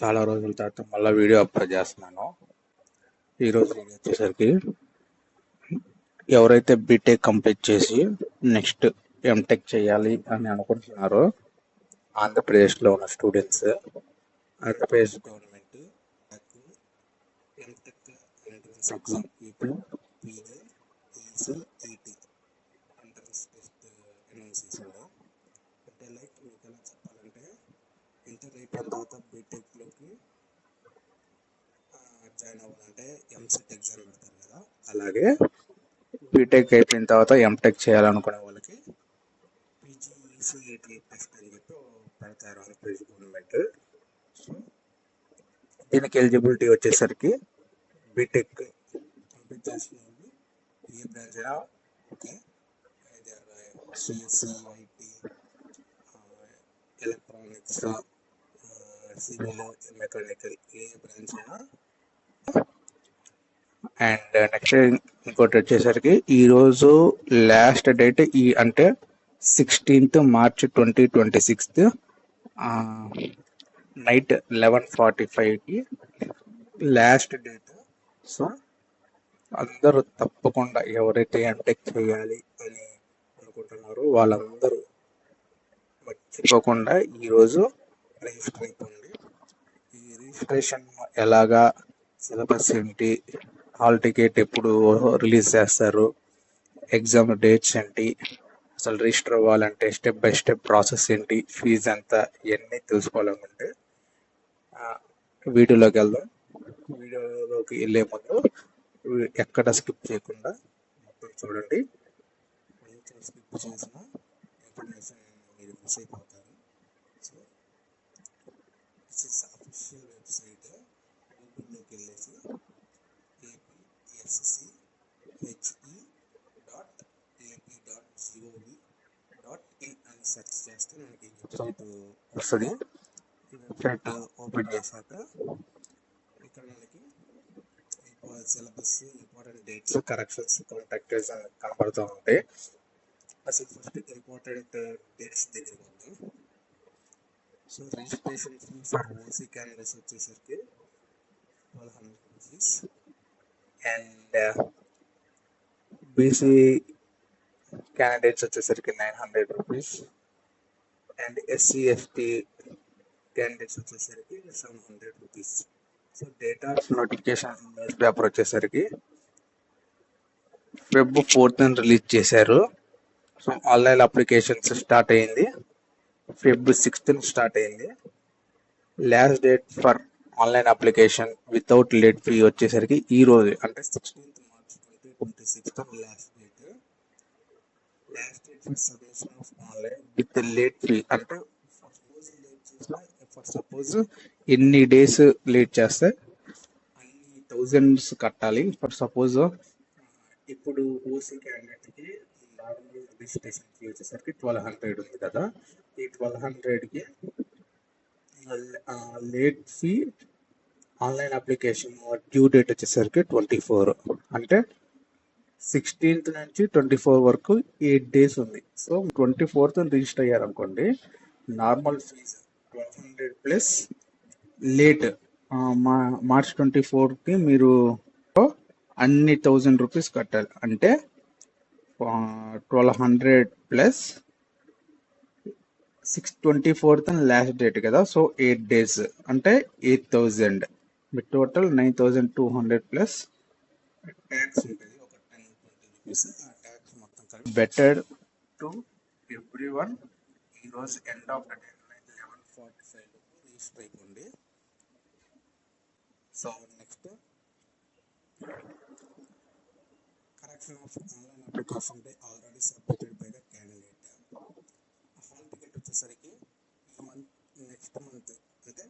చాలా రోజుల తర్వాత మళ్ళీ వీడియో అప్లోడ్ చేస్తున్నాను. ఈరోజు వీడియో వచ్చేసరికి ఎవరైతే బీటెక్ కంప్లీట్ చేసి నెక్స్ట్ ఎంటెక్ చేయాలి అని అనుకుంటున్నారో ఆంధ్రప్రదేశ్లో ఉన్న students, Andhra Pradesh government MTech entrance exam ఇప్పుడు PG EC ET entrance test announce చేశారు. అంటే లైక్ మీకు ఎలా చెప్పాలంటే ఇంటర్ అయిపోయిన తర్వాత బీటెక్లోకి జాయిన్ అవ్వాలంటే ఎంసెట్ ఎగ్జామ్ పెడతారు కదా, అలాగే బీటెక్ అయిపోయిన తర్వాత ఎంటెక్ చేయాలనుకునే వాళ్ళకి పీజీఈసీఈటీ టెస్ట్ అని చెప్పి పెడతారు ఆంధ్రప్రదేశ్ గవర్నమెంట్. సో దీనికి ఎలిజిబిలిటీ వచ్చేసరికి బీటెక్ కంప్లీట్ చేసిన వాళ్ళు ఏ బ్రాంచ్ అయినా okay, CSC, IT, electronics, civil, mechanical ఏ బ్రాంచ్ అయినా. అండ్ నెక్స్ట్ ఇంకోటి వచ్చేసరికి ఈరోజు లాస్ట్ డేట్ అంటే 16th March 2026 నైట్ 11:45కి లాస్ట్ డేట్. సో అందరూ తప్పకుండా ఎవరైతే ఎంటెక్ చేయాలి అని అనుకుంటున్నారో వాళ్ళందరూ మర్చిపోకుండా ఈరోజు రిజిస్టర్ అయిపోండి. ఈ రిజిస్ట్రేషన్ ఎలాగా, సిలబస్ ఏంటి, హాల్ టికెట్ ఎప్పుడు రిలీజ్ చేస్తారు, ఎగ్జామ్ డేట్స్ ఏంటి, అసలు రిజిస్టర్ అవ్వాలంటే స్టెప్ బై స్టెప్ ప్రాసెస్ ఏంటి, ఫీజు ఎంత, ఇవన్నీ తెలుసుకోవాలనుకుంటే వీడియోలోకి వెళ్దాం. వీడియోలోకి వెళ్ళే ముందు ఎక్కడ స్కిప్ చేయకుండా మొత్తం చూడండి. కొంచెం స్కిప్ చేసిన ఇన్ఫర్మేషన్ మీరు మిస్ అయిపోతారు. So this is official website. గూగుల్లోకి వెళ్ళేసి APSCHE.AP.gov.in అని సెర్చ్ చేస్తే మనకి వెబ్సైట్ వస్తుంది. ఈ వెబ్సైట్ ఓపెన్ చేశాక ఇక్కడ మనకి syllabus, important dates, corrections, contractors అని కనబడుతూ ఉంటాయి. అసలు ఫస్ట్ ఇంపార్టెంట్ డేట్స్ దగ్గరికి వద్దాం. So registration fee for OC candidates వచ్చేసరికి 1200 రూపీస్ అండ్ బీసీ క్యాండిడేట్స్ వచ్చేసరికి 900 rupees and SC ST candidates వచ్చేసరికి 700 rupees. So date of notification news paper వచ్చేసరికి Feb 4th రిలీజ్ చేశారు. సో ఆన్లైన్ అప్లికేషన్స్ స్టార్ట్ అయింది Feb 6th start అయింది. Last date for online application without late fee వచ్చేసరికి ఈ రోజు అంటే 16th March 2026 last date. Last date for submission of online with late fee అంటే for suppose ఎన్ని days late చేస్తే అన్ని థౌజండ్స్ కట్టాలి. ఫర్ సపోజ్ ఇప్పుడు ఓసీ క్యాండిడేట్కి నార్మల్ రిజిస్ట్రేషన్ ఫీ వచ్చేసరికి 1200 ఉంది కదా, ఈ 1200కి late fee online application due date వచ్చేసరికి 24, అంటే 16th నుంచి 24 వరకు 8 days ఉంది. సో 24th రిజిస్టర్ అయ్యారనుకోండి, normal fees 1200 plus late March 24కి మీరు అన్ని 1000 రూపీస్ కట్టాలి. అంటే 1200 ప్లస్ 24th లాస్ట్ డేట్ కదా, సో 8 days అంటే 8000, మీ టోటల్ 9200 ప్లస్ ట్యాక్స్ ఉంటుంది ఒక 10-20 రూపీస్. ఆ ట్యాక్స్ మొత్తం కలిపి బెటర్ టు ఎవ్రీ వన్ ఈరోజు end of the day 11:45 register అయిపోండి. So next correction of online application day already submitted by the candidate. Hall ticket వచ్చేసరికి ఈ మంత్ నెక్స్ట్ మంత్ అంటే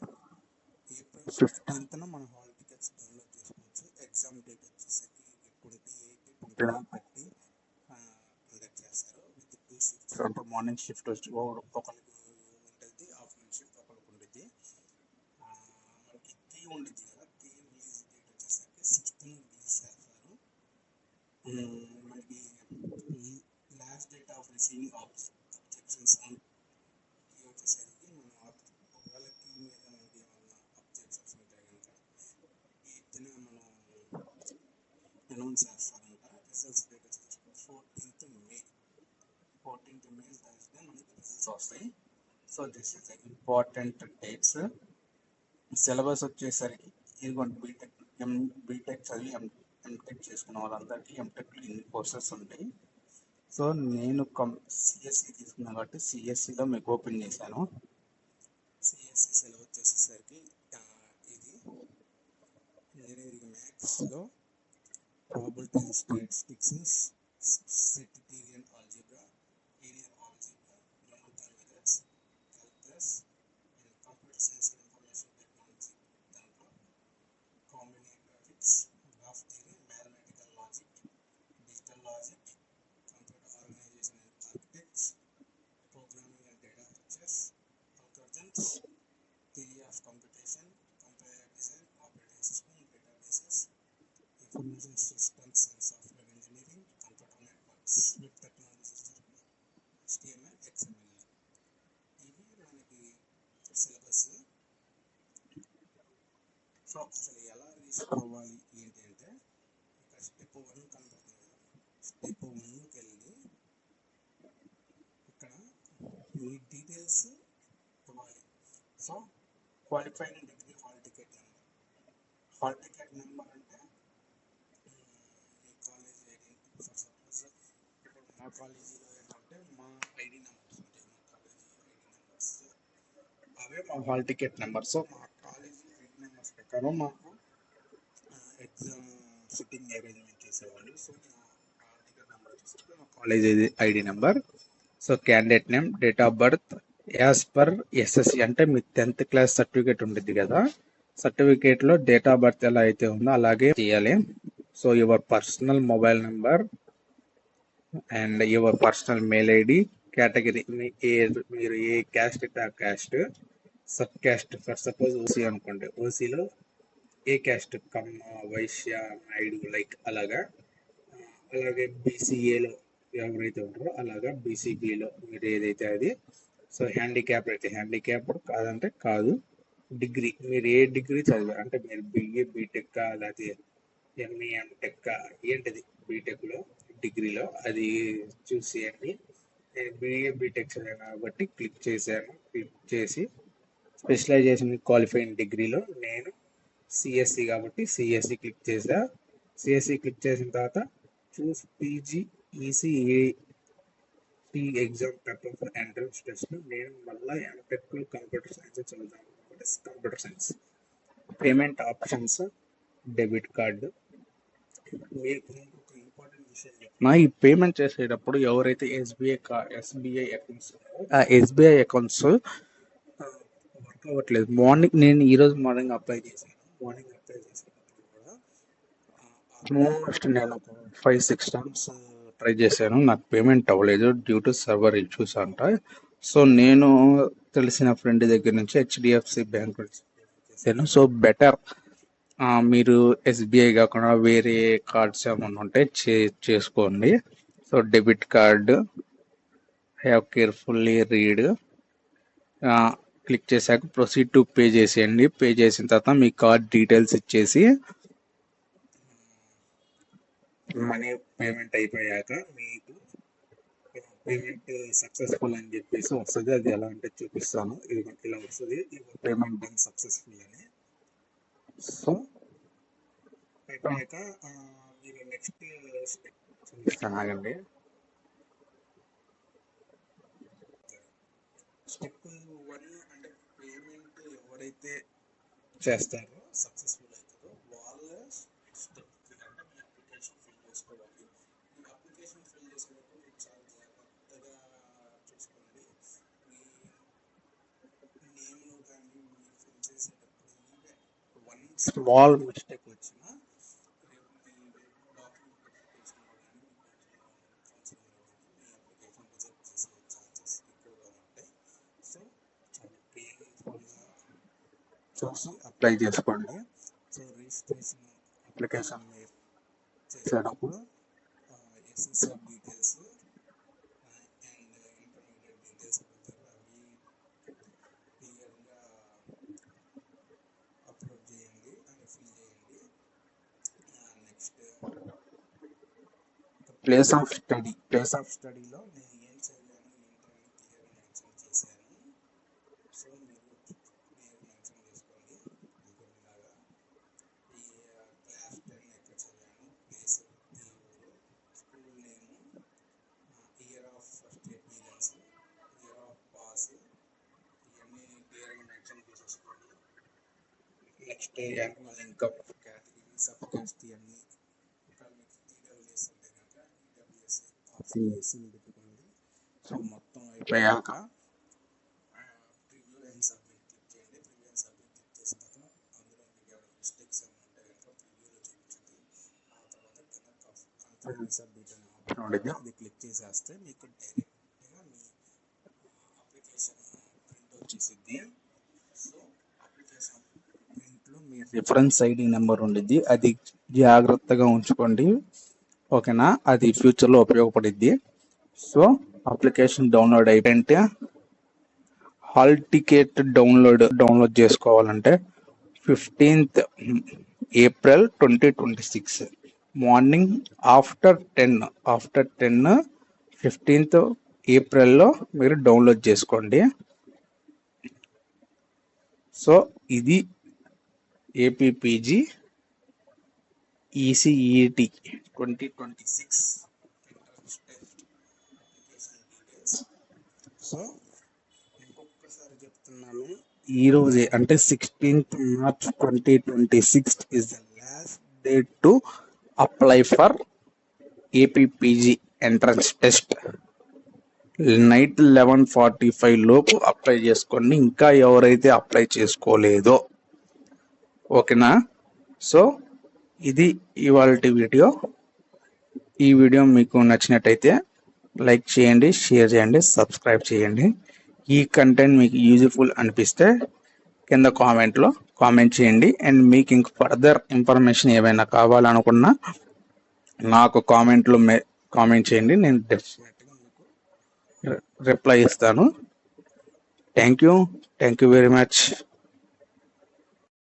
April 15th మన హాల్ టికెట్స్ డౌన్లోడ్ చేసుకోవచ్చు. Exam date వచ్చేసరికి 28-29 పెట్టి conduct చేస్తారు విత్ 2 shifts. అంటే మార్నింగ్ షిఫ్ట్ వచ్చి ఒకరికి ఉంటుంది, ఆఫ్టర్నూన్ షిఫ్ట్ ఒకరికి ఉంటుంది. మనకి కీ ఉంటుంది కదా, కీ రిలీజ్ డేట్ వచ్చేసరికి 6th రిలీజ్ చేస్తారు. మనకి last date of receiving objections on key వచ్చేసరికి మనం ఒకవేళ కీ మీద మనకి ఏమన్నా అనౌన్స్ చేస్తారంట. రిజల్ట్స్ డేట్ వచ్చేసి 14th May. 14th May Thursday మనకి రిజల్ట్స్ వస్తాయి. So this is important dates. Syllabus వచ్చేసరికి ఇదిగోండి బీటెక్ చదివి ఎంటెక్ చేసుకున్న వాళ్ళందరికీ ఎంటెక్లో ఇన్ని కోర్సెస్ ఉంటాయి. సో నేను సిఎస్సి తీసుకున్నాను కాబట్టి సిఎస్సిలో మీకు ఓపెన్ చేశాను. సిఎస్సి సిలబస్ వచ్చేసరికి ఇది ఇంజనీరింగ్ మ్యాథ్స్లో ప్రాబబిలిటీ అండ్ స్టాటిస్టిక్స్, సెటిరియన్ algebra, linear algebra, numerical methods, calculus and computer science and information technology. దాంట్లో combinatorics, graph theory, mathematical logic, digital logic, computer organisation and architects, programming and data structures, algorithms, theory of computation, computer design, operating system, databases, information systems and software engineering, computer networks, web technologies, HTML, XML. ఇవి మనకి syllabus. So అసలు ఎలా తీసుకోవాలి ఏంటి అంటే ఇక్కడ step 1 కనబడుతుంది కదా, స్టెప్ 1కి వెళ్ళి ఇక్కడ మీ డీటెయిల్స్ ఇవ్వాలి. So qualifying degree hall ticket number. Hall ticket number అంటే మీ కాలేజ్ ఐడి. ఫర్ సపోజ్ ఇప్పుడు మా కాలేజీలో ఏంటంటే మా ఐడి నెంబర్స్ ఉంటాయి, మా కాలేజీ ఐడి నెంబర్స్ అవే మా హాల్ టికెట్ నెంబర్. సో మా కాలేజీ ఐడి నెంబర్స్ ప్రకారం మాకు ఎగ్జామ్ సిట్టింగ్ అరేంజ్మెంట్ చేసేవాళ్ళు. సో మా హాల్ టికెట్ నెంబర్ వచ్చేసరికి మా college ID number. So candidate name, date of birth as per SSC అంటే మీ 10th క్లాస్ సర్టిఫికేట్ ఉంటుంది కదా, సర్టిఫికేట్లో డేట్ ఆఫ్ బర్త్ ఎలా అయితే ఉందో అలాగే చేయాలి. So your personal mobile number and your personal mail ID, category మీరు ఏ క్యాస్ట్ అయితే ఆ caste, sub caste. For suppose OC అనుకోండి, ఓసీలో ఏ క్యాస్ట్, కమ్మ, వైశ్య, నాయుడు లైక్ అలాగా. అలాగే బీసీఏలో ఎవరైతే ఉంటారో అలాగా, బీసీబీలో మీరు ఏదైతే అది. సో హ్యాండిక్యాప్ అయితే హ్యాండిక్యాప్డ్, కాదంటే కాదు. డిగ్రీ మీరు ఏ డిగ్రీ చదివారు అంటే మీరు బిఏ బీటెక్ లేకపోతే ఎంఈ ఎంటెక్ ఏంటిది బీటెక్లో డిగ్రీలో అది చూస్ చేయండి. నేను బిఏ బీటెక్ చదివాను కాబట్టి క్లిక్ చేశాను. క్లిక్ చేసి స్పెషలైజేషన్ క్వాలిఫైయింగ్ డిగ్రీలో నేను సిఎస్సి కాబట్టి సిఎస్సి క్లిక్ చేసా. సిఎస్సి క్లిక్ చేసిన తర్వాత choose PG ECET exam paper for entrance test. నేను మళ్ళీ ఎంటెక్లో కంప్యూటర్ సైన్స్ చదువుతాను కాబట్టి computer science. Payment options, debit card. మీకు ఇంకొక ఇంపార్టెంట్ విషయం చెప్తున్నా, ఈ పేమెంట్ చేసేటప్పుడు ఎవరైతే ఎస్బీఐ అకౌంట్స్ ఆ ఎస్బీఐ అకౌంట్స్ వర్క్ అవ్వట్లేదు. నేను ఈరోజు మార్నింగ్ అప్లై చేశాను. మార్నింగ్ అప్లై చేసేటప్పుడు కూడా ఆల్మోస్ట్ నేను ఒక 5-6 టైమ్స్ ట్రై చేశాను, నాకు పేమెంట్ అవ్వలేదు డ్యూ టు సర్వర్ ఇష్యూస్ అంట. సో నేను తెలిసిన ఫ్రెండ్ దగ్గర నుంచి హెచ్డిఎఫ్సి బ్యాంక్ నుంచి చేశాను. సో బెటర్ మీరు ఎస్బీఐ కాకుండా వేరే కార్డ్స్ ఏమైనా ఉంటే చేసుకోండి. So debit card, have carefully read. Click చేశాక ప్రొసీడ్ టు పే చేసేయండి. పే చేసిన తర్వాత మీ కార్డ్ డీటెయిల్స్ ఇచ్చేసి మనీ పేమెంట్ అయిపోయాక మీకు పేమెంట్ సక్సెస్ఫుల్ అని చెప్పేసి వస్తుంది. అది ఎలా అంటే చూపిస్తాను. ఇది ఇలా వస్తుంది, పేమెంట్ డన్ సక్సెస్ఫుల్ అని. సో అయిపోయాక మీరు నెక్స్ట్ స్టెప్ చూపిస్తాను, ఆగండి. స్టెప్ 1 అంటే పేమెంట్ ఎవరైతే చేస్తారో సక్సెస్ఫుల్ అవుతారో వాళ్ళ స్టెప్ 3 అంటే మీ అప్లికేషన్ ఫిల్ చేసుకోవాలి. మీ అప్లికేషన్ ఫిల్ చేసేటప్పుడు మీరు చాలా జాగ్రత్తగా చూసుకోండి. మీ నేమ్లో కానీ మీరు ఫిల్ చేసేటప్పుడు ఈవెన్ 1 స్మాల్ మిస్టేక్ వచ్చినా మీ డాక్యుమెంట్ వెరిఫికేషన్లో కానీ మీ కౌన్సిలింగ్లో కానీ మీ అప్లికేషన్ రిజెక్ట్ చేసే ఛాన్సెస్ ఎక్కువగా ఉంటాయి. సో చాలా కేర్ఫుల్గా చూసి అప్లై చేసుకోండి. సో రిజిస్ట్రేషన్ అప్లికేషన్ మీరు చేసేటప్పుడు SSR details and intermediate details అడుగుతారు, అవి క్లియర్గా అప్లోడ్ చేయండి అని ఫిల్ చేయండి. నెక్స్ట్ ప్లేస్ ఆఫ్ స్టడీలో నేను ఏం చదివాను ఏంటని క్లియర్గా మెన్షన్ చేశాను. సో మీరు మెన్షన్ చేసుకోండి. ఇంకొకలాగా ఈ క్లాస్ 10 ఎక్కడ చదివాను, ప్లేస్ ఈ ఊరు, school name, year of first appearance, year of pass, ఇవన్నీ క్లియర్గా మెన్షన్ చేసేసుకోండి. Next annual income, category, sub caste, ఇవన్నీ ఇక్కడ మీకు ఈడబ్ల్యూఎస్ ఉంటే కనుక ఈడబ్ల్యూఎస్ ఆప్షన్ వేసి పెట్టుకోండి. సో మొత్తం అయిపోయాక ప్రివ్యూ అండ్ సబ్మిట్ క్లిక్ చేయండి. ప్రివ్యూ అండ్ సబ్మిట్ క్లిక్ చేసిన తర్వాత అందులో మీకు ఏమైనా మిస్టేక్స్ ఏమైనా ఉంటే కనుక ప్రివ్యూలో చూపించింది. ఆ తర్వాత కింద కన్ఫర్మ్ అండ్ సబ్మిట్ అనే ఆప్షన్ ఉండేది, అది క్లిక్ చేసేస్తే మీకు డైరెక్ట్గా మీ అప్లికేషన్ ప్రింట్ వచ్చేసిద్ది. సో అప్లికేషన్ ప్రింట్లో మీ రిఫరెన్స్ ఐడి నెంబర్ ఉండిద్ది, అది జాగ్రత్తగా ఉంచుకోండి. ఓకేనా, అది ఫ్యూచర్లో ఉపయోగపడిద్ది. సో అప్లికేషన్ డౌన్లోడ్ అయిపోయింటే హాల్ టికెట్ డౌన్లోడ్ చేసుకోవాలంటే 15th April 2026 morning after 10 15th Aprilలో మీరు డౌన్లోడ్ చేసుకోండి. సో ఇది APPG ECET 2026 entrance test application details. So ఇంకొకసారి చెప్తున్నాను, ఈరోజే అంటే 16th March 2026 is the last date to apply for APPG entrance test. Night 11:45 లోపు అప్లై చేసుకోండి, ఇంకా ఎవరైతే అప్లై చేసుకోలేదో. ఓకేనా, సో ఇది ఇవాల్టి వీడియో. ఈ వీడియో మీకు నచ్చినట్టయితే లైక్ చేయండి, షేర్ చేయండి, సబ్స్క్రైబ్ చేయండి. ఈ కంటెంట్ మీకు యూజ్ఫుల్ అనిపిస్తే కింద కామెంట్ చేయండి. అండ్ మీకు ఇంక ఫర్దర్ ఇన్ఫర్మేషన్ ఏమైనా కావాలనుకున్నా నాకు కామెంట్ చేయండి, నేను డెఫినెట్గా మీకు రిప్లై ఇస్తాను. Thank you very much.